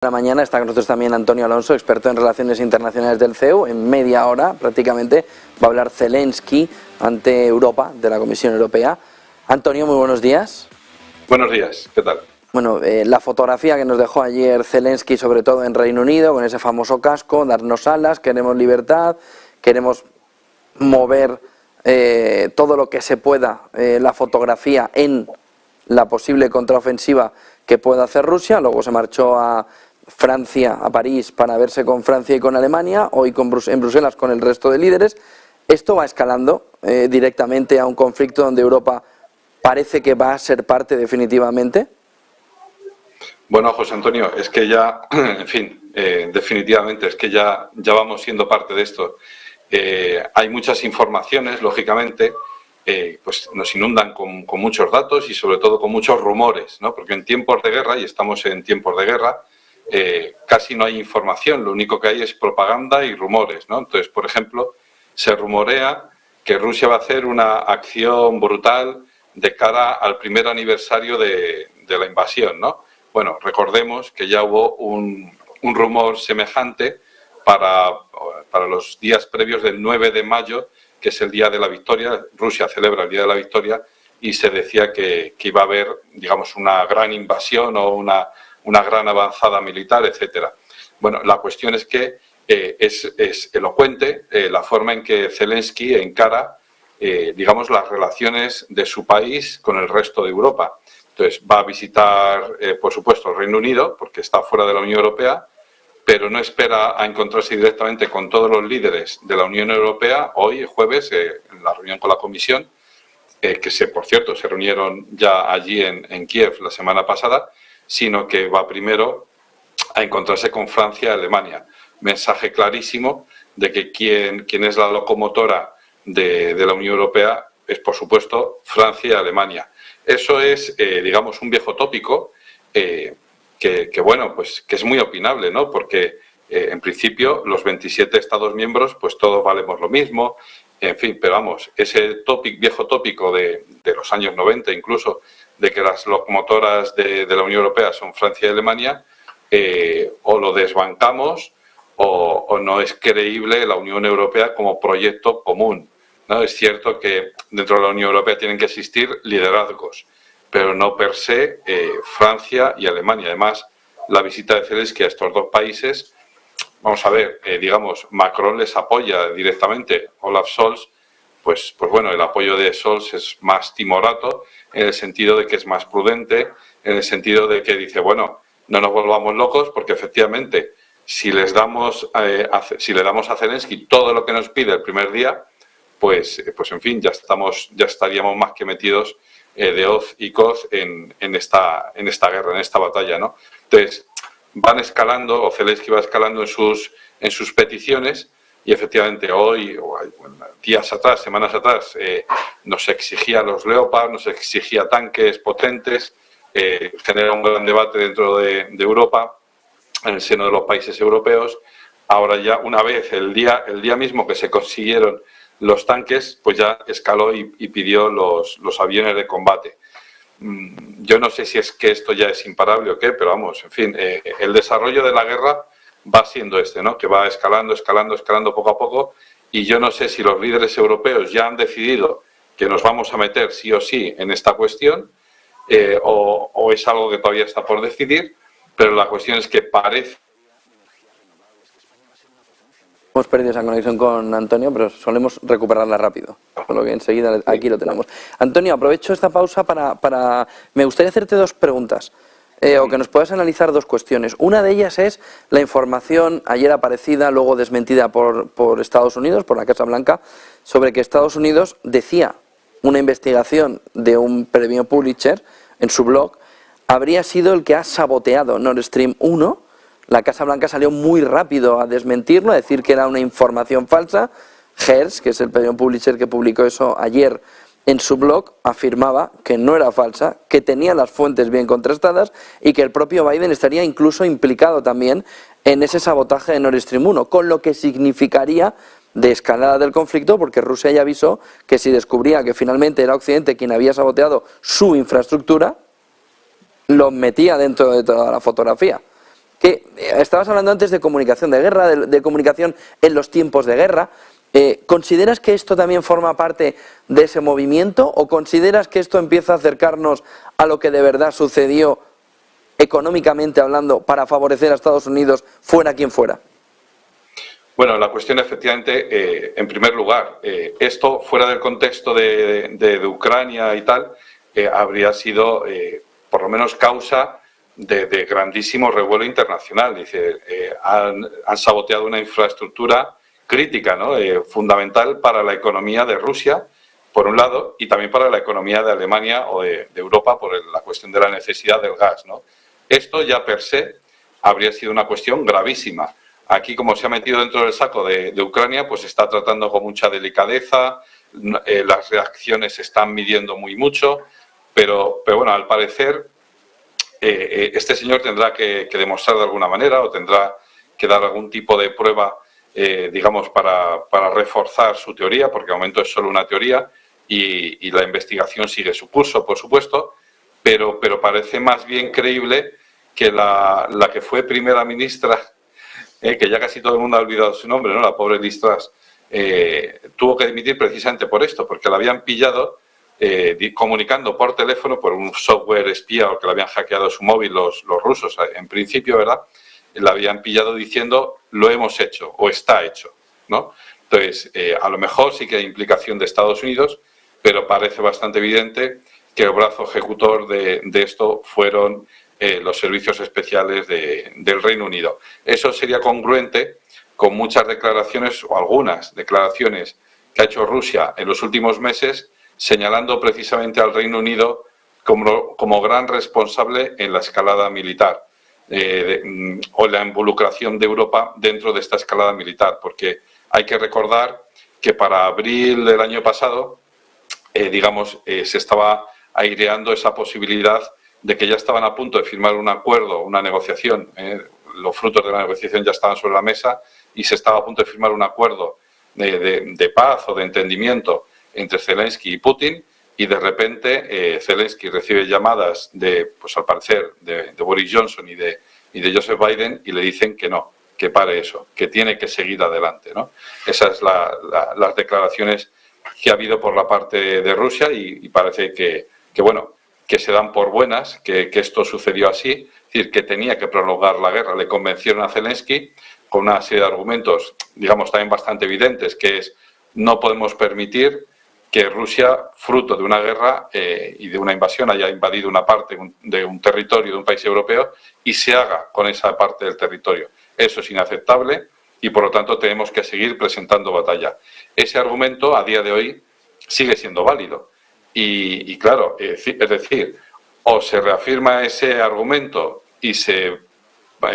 La mañana está con nosotros también Antonio Alonso, experto en relaciones internacionales del CEU. En media hora prácticamente va a hablar Zelensky ante Europa, de la Comisión Europea. Antonio, muy buenos días. Buenos días, ¿qué tal? Bueno, la fotografía que nos dejó ayer Zelensky, sobre todo en Reino Unido, con ese famoso casco, darnos alas, queremos libertad, queremos mover todo lo que se pueda, la fotografía en la posible contraofensiva que pueda hacer Rusia. Luego se marchó a Francia, a París, para verse con Francia y con Alemania, hoy en Bruselas con el resto de líderes. Esto va escalando directamente a un conflicto donde Europa parece que va a ser parte definitivamente. Bueno, José Antonio, es que ya, en fin, definitivamente, es que ya vamos siendo parte de esto. Hay muchas informaciones, lógicamente, pues nos inundan con muchos datos y sobre todo con muchos rumores, ¿no? Porque en tiempos de guerra, y estamos en tiempos de guerra, casi no hay información, lo único que hay es propaganda y rumores, ¿no? Entonces, por ejemplo, se rumorea que Rusia va a hacer una acción brutal de cara al primer aniversario de la invasión, ¿no? Bueno, recordemos que ya hubo un rumor semejante para los días previos del 9 de mayo, que es el Día de la Victoria. Rusia celebra el Día de la Victoria y se decía que iba a haber, digamos, una gran invasión o una gran avanzada militar, etcétera. Bueno, la cuestión es que es elocuente la forma en que Zelensky encara, digamos, las relaciones de su país con el resto de Europa. Entonces, va a visitar, por supuesto, el Reino Unido, porque está fuera de la Unión Europea, pero no espera a encontrarse directamente con todos los líderes de la Unión Europea hoy, jueves, en la reunión con la Comisión, que por cierto, se reunieron ya allí en Kiev la semana pasada, sino que va primero a encontrarse con Francia y Alemania. Mensaje clarísimo de que quien es la locomotora de la Unión Europea es, por supuesto, Francia y Alemania. Eso es, digamos, un viejo tópico que bueno, pues que es muy opinable, ¿no? Porque en principio los 27 Estados miembros, pues todos valemos lo mismo, en fin, pero vamos, ese viejo tópico de los años 90 incluso, de que las locomotoras de la Unión Europea son Francia y Alemania, o lo desbancamos o no es creíble la Unión Europea como proyecto común, ¿no? Es cierto que dentro de la Unión Europea tienen que existir liderazgos, pero no per se Francia y Alemania. Además, la visita de Zelensky a estos dos países, vamos a ver, digamos, Macron les apoya directamente. Olaf Scholz, pues bueno, el apoyo de Scholz es más timorato, en el sentido de que es más prudente, en el sentido de que dice, bueno, no nos volvamos locos, porque efectivamente, si le damos a Zelensky todo lo que nos pide el primer día, pues en fin, ya estaríamos más que metidos de hoz y coz en esta guerra, en esta batalla, ¿no? Entonces, van escalando, o Zelensky va escalando en sus peticiones, y efectivamente hoy, días atrás, semanas atrás, nos exigía los Leopard, nos exigía tanques potentes, genera un gran debate dentro de Europa, en el seno de los países europeos. Ahora ya, una vez, el día mismo que se consiguieron los tanques, pues ya escaló y pidió los aviones de combate. Yo no sé si es que esto ya es imparable o qué, pero vamos, en fin, el desarrollo de la guerra va siendo ¿no? Que va escalando poco a poco, y yo no sé si los líderes europeos ya han decidido que nos vamos a meter sí o sí en esta cuestión, o es algo que todavía está por decidir, pero la cuestión es que parece... Hemos perdido esa conexión con Antonio, pero solemos recuperarla rápido, por lo que enseguida aquí lo tenemos. Antonio, aprovecho esta pausa para me gustaría hacerte dos preguntas, o que nos puedas analizar dos cuestiones. Una de ellas es la información ayer aparecida, luego desmentida por Estados Unidos, por la Casa Blanca, sobre que Estados Unidos decía una investigación de un premio Pulitzer en su blog habría sido el que ha saboteado Nord Stream 1. La Casa Blanca salió muy rápido a desmentirlo, a decir que era una información falsa. Hearst, que es el premio Pulitzer que publicó eso ayer en su blog, afirmaba que no era falsa, que tenía las fuentes bien contrastadas y que el propio Biden estaría incluso implicado también en ese sabotaje de Nord Stream 1, con lo que significaría de escalada del conflicto, porque Rusia ya avisó que si descubría que finalmente era Occidente quien había saboteado su infraestructura, lo metía dentro de toda la fotografía. que estabas hablando antes de comunicación de guerra, de comunicación en los tiempos de guerra. ¿Consideras que esto también forma parte de ese movimiento o consideras que esto empieza a acercarnos a lo que de verdad sucedió económicamente hablando para favorecer a Estados Unidos fuera quien fuera? Bueno, la cuestión efectivamente, en primer lugar, esto fuera del contexto de Ucrania y tal, habría sido por lo menos causa de grandísimo revuelo internacional. Dice, han saboteado una infraestructura crítica, ¿no? Fundamental para la economía de Rusia, por un lado, y también para la economía de Alemania o de Europa por la cuestión de la necesidad del gas, ¿no? Esto ya per se habría sido una cuestión gravísima. Aquí, como se ha metido dentro del saco de Ucrania, pues se está tratando con mucha delicadeza, las reacciones se están midiendo muy mucho, pero bueno, al parecer este señor tendrá que demostrar de alguna manera o tendrá que dar algún tipo de prueba, digamos, para reforzar su teoría, porque de momento es solo una teoría y la investigación sigue su curso, por supuesto, pero parece más bien creíble que la que fue primera ministra, que ya casi todo el mundo ha olvidado su nombre, ¿no? La pobre Liz Truss, tuvo que dimitir precisamente por esto, porque la habían pillado comunicando por teléfono por un software espía o que le habían hackeado su móvil los rusos, en principio, ¿verdad? La habían pillado diciendo lo hemos hecho o está hecho, ¿no? Entonces, a lo mejor sí que hay implicación de Estados Unidos, pero parece bastante evidente que el brazo ejecutor de esto fueron los servicios especiales del Reino Unido. Eso sería congruente con muchas declaraciones o algunas declaraciones que ha hecho Rusia en los últimos meses, señalando precisamente al Reino Unido como gran responsable en la escalada militar o la involucración de Europa dentro de esta escalada militar, porque hay que recordar que para abril del año pasado, se estaba aireando esa posibilidad de que ya estaban a punto de firmar un acuerdo, una negociación, los frutos de la negociación ya estaban sobre la mesa y se estaba a punto de firmar un acuerdo de paz o de entendimiento entre Zelensky y Putin, y de repente Zelensky recibe llamadas pues al parecer de Boris Johnson y de Joseph Biden y le dicen que no, que pare eso, que tiene que seguir adelante, ¿no? Esas son las declaraciones que ha habido por la parte de Rusia y parece que se dan por buenas, que esto sucedió así, es decir, que tenía que prolongar la guerra. Le convencieron a Zelensky con una serie de argumentos, digamos, también bastante evidentes, que es no podemos permitir que Rusia, fruto de una guerra y de una invasión, haya invadido una parte de un territorio de un país europeo y se haga con esa parte del territorio. Eso es inaceptable y, por lo tanto, tenemos que seguir presentando batalla. Ese argumento, a día de hoy, sigue siendo válido. Y claro, es decir, o se reafirma ese argumento y se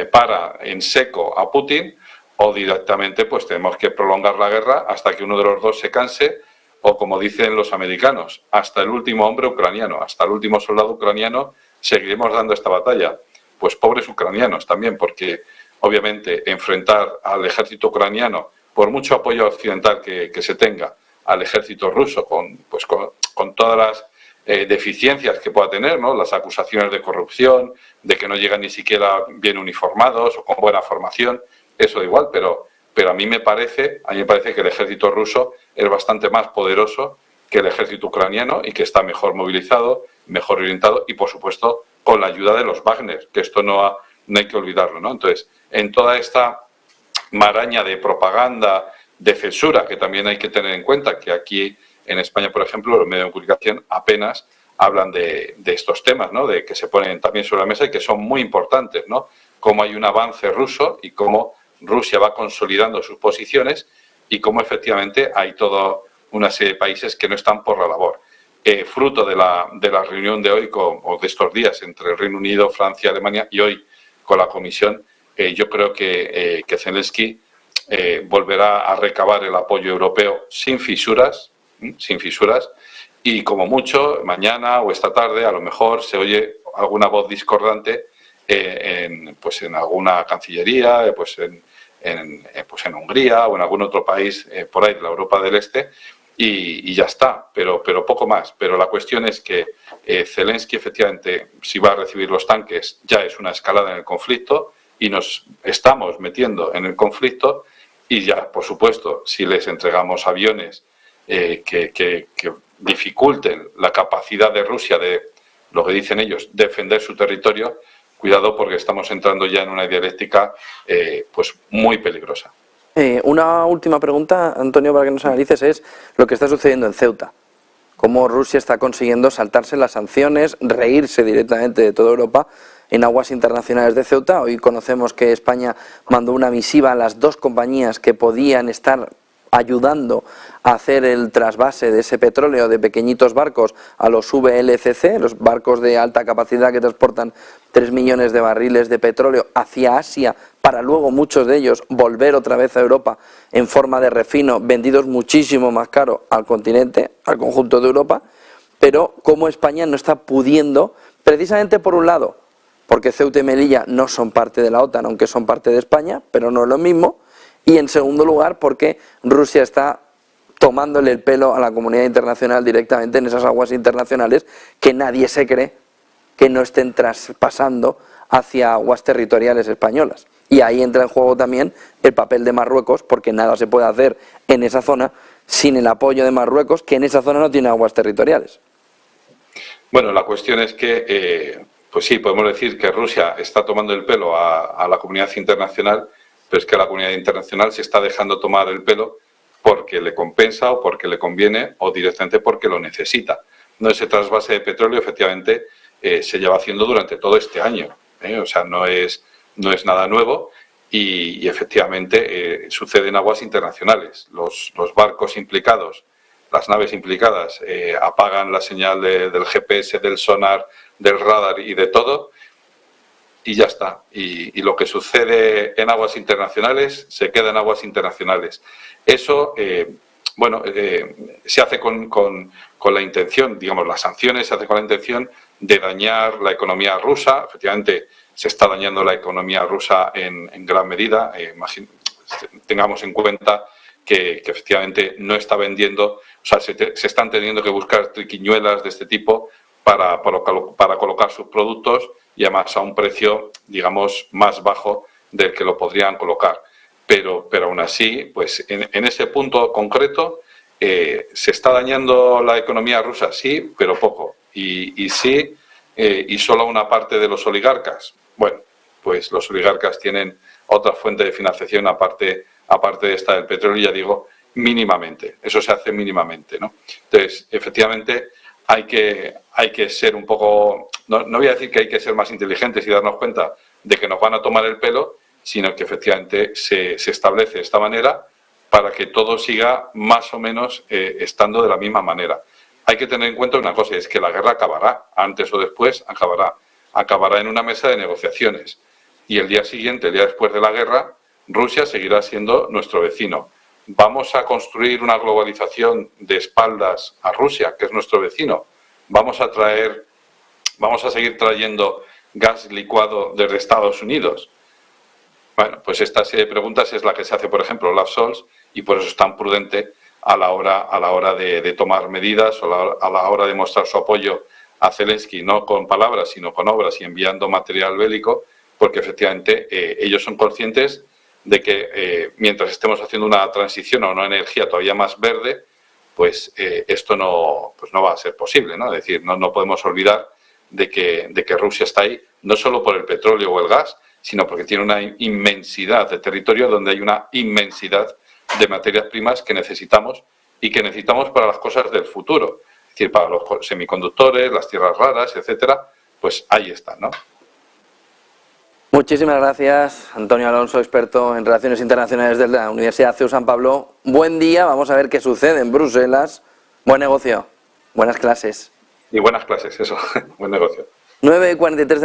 para en seco a Putin, o directamente pues tenemos que prolongar la guerra hasta que uno de los dos se canse, o como dicen los americanos, hasta el último hombre ucraniano, hasta el último soldado ucraniano, seguiremos dando esta batalla. Pues pobres ucranianos también, porque obviamente enfrentar al ejército ucraniano, por mucho apoyo occidental que se tenga, al ejército ruso, con todas las deficiencias que pueda tener, ¿no? Las acusaciones de corrupción, de que no llegan ni siquiera bien uniformados o con buena formación, eso da igual, pero a mí me parece que el ejército ruso es bastante más poderoso que el ejército ucraniano y que está mejor movilizado, mejor orientado y, por supuesto, con la ayuda de los Wagner, que esto no hay que olvidarlo, ¿no? Entonces, en toda esta maraña de propaganda, de censura, que también hay que tener en cuenta que aquí en España, por ejemplo, los medios de comunicación apenas hablan de estos temas, ¿no? De que se ponen también sobre la mesa y que son muy importantes, ¿no? Cómo hay un avance ruso y cómo Rusia va consolidando sus posiciones y cómo efectivamente hay toda una serie de países que no están por la labor. Fruto de la reunión de hoy o de estos días entre el Reino Unido, Francia, Alemania y hoy con la Comisión, yo creo que Zelensky volverá a recabar el apoyo europeo sin fisuras, y como mucho mañana o esta tarde a lo mejor se oye alguna voz discordante en alguna cancillería, en Hungría o en algún otro país por ahí de la Europa del Este y ya está, pero poco más. Pero la cuestión es que Zelensky efectivamente, si va a recibir los tanques, ya es una escalada en el conflicto, y nos estamos metiendo en el conflicto, y ya, por supuesto, si les entregamos aviones que dificulten la capacidad de Rusia de, lo que dicen ellos, defender su territorio, cuidado, porque estamos entrando ya en una dialéctica pues muy peligrosa. Una última pregunta, Antonio, para que nos analices, es lo que está sucediendo en Ceuta. Cómo Rusia está consiguiendo saltarse las sanciones, reírse directamente de toda Europa en aguas internacionales de Ceuta. Hoy conocemos que España mandó una misiva a las 2 compañías que podían estar ayudando a hacer el trasvase de ese petróleo de pequeñitos barcos a los VLCC, los barcos de alta capacidad que transportan 3 millones de barriles de petróleo hacia Asia, para luego muchos de ellos volver otra vez a Europa en forma de refino, vendidos muchísimo más caro al continente, al conjunto de Europa, pero como España no está pudiendo, precisamente por un lado, porque Ceuta y Melilla no son parte de la OTAN, aunque son parte de España, pero no es lo mismo, y en segundo lugar porque Rusia está tomándole el pelo a la comunidad internacional directamente en esas aguas internacionales que nadie se cree que no estén traspasando hacia aguas territoriales españolas. Y ahí entra en juego también el papel de Marruecos, porque nada se puede hacer en esa zona sin el apoyo de Marruecos, que en esa zona no tiene aguas territoriales. Bueno, la cuestión es que, pues sí, podemos decir que Rusia está tomando el pelo a la comunidad internacional, pero es que la comunidad internacional se está dejando tomar el pelo porque le compensa o porque le conviene o directamente porque lo necesita. No, ese trasvase de petróleo efectivamente se lleva haciendo durante todo este año, o sea, no es nada nuevo y efectivamente sucede en aguas internacionales. Los barcos implicados, las naves implicadas apagan la señal del GPS, del sonar, del radar y de todo, y ya está. Y lo que sucede en aguas internacionales se queda en aguas internacionales. Eso, se hace con la intención, digamos, las sanciones se hacen con la intención de dañar la economía rusa. Efectivamente, se está dañando la economía rusa en gran medida. Tengamos en cuenta que efectivamente no está vendiendo, o sea, se están teniendo que buscar triquiñuelas de este tipo para colocar sus productos, y además a un precio, digamos, más bajo del que lo podrían colocar. Pero aún así, pues en ese punto concreto, ¿se está dañando la economía rusa? Sí, pero poco. Y sí, y solo una parte de los oligarcas. Bueno, pues los oligarcas tienen otra fuente de financiación aparte de esta del petróleo, ya digo, mínimamente. Eso se hace mínimamente, ¿no? Entonces, efectivamente, hay que ser un poco, no voy a decir que hay que ser más inteligentes y darnos cuenta de que nos van a tomar el pelo, sino que efectivamente se establece de esta manera para que todo siga más o menos estando de la misma manera. Hay que tener en cuenta una cosa, es que la guerra acabará, antes o después acabará en una mesa de negociaciones. Y el día siguiente, el día después de la guerra, Rusia seguirá siendo nuestro vecino. ¿Vamos a construir una globalización de espaldas a Rusia, que es nuestro vecino? ¿Vamos a seguir trayendo gas licuado desde Estados Unidos? Bueno, pues esta serie de preguntas es la que se hace, por ejemplo, Olaf Scholz, y por eso es tan prudente a la hora de tomar medidas o a la hora de mostrar su apoyo a Zelensky, no con palabras, sino con obras y enviando material bélico, porque efectivamente ellos son conscientes de que mientras estemos haciendo una transición a una energía todavía más verde, pues esto no va a ser posible, ¿no? Es decir, no podemos olvidar de que Rusia está ahí, no solo por el petróleo o el gas, sino porque tiene una inmensidad de territorio donde hay una inmensidad de materias primas que necesitamos y que necesitamos para las cosas del futuro. Es decir, para los semiconductores, las tierras raras, etcétera, pues ahí están, ¿no? Muchísimas gracias, Antonio Alonso, experto en Relaciones Internacionales de la Universidad CEU San Pablo. Buen día, vamos a ver qué sucede en Bruselas. Buen negocio, buenas clases. Y buenas clases, eso, buen negocio. 9:43 de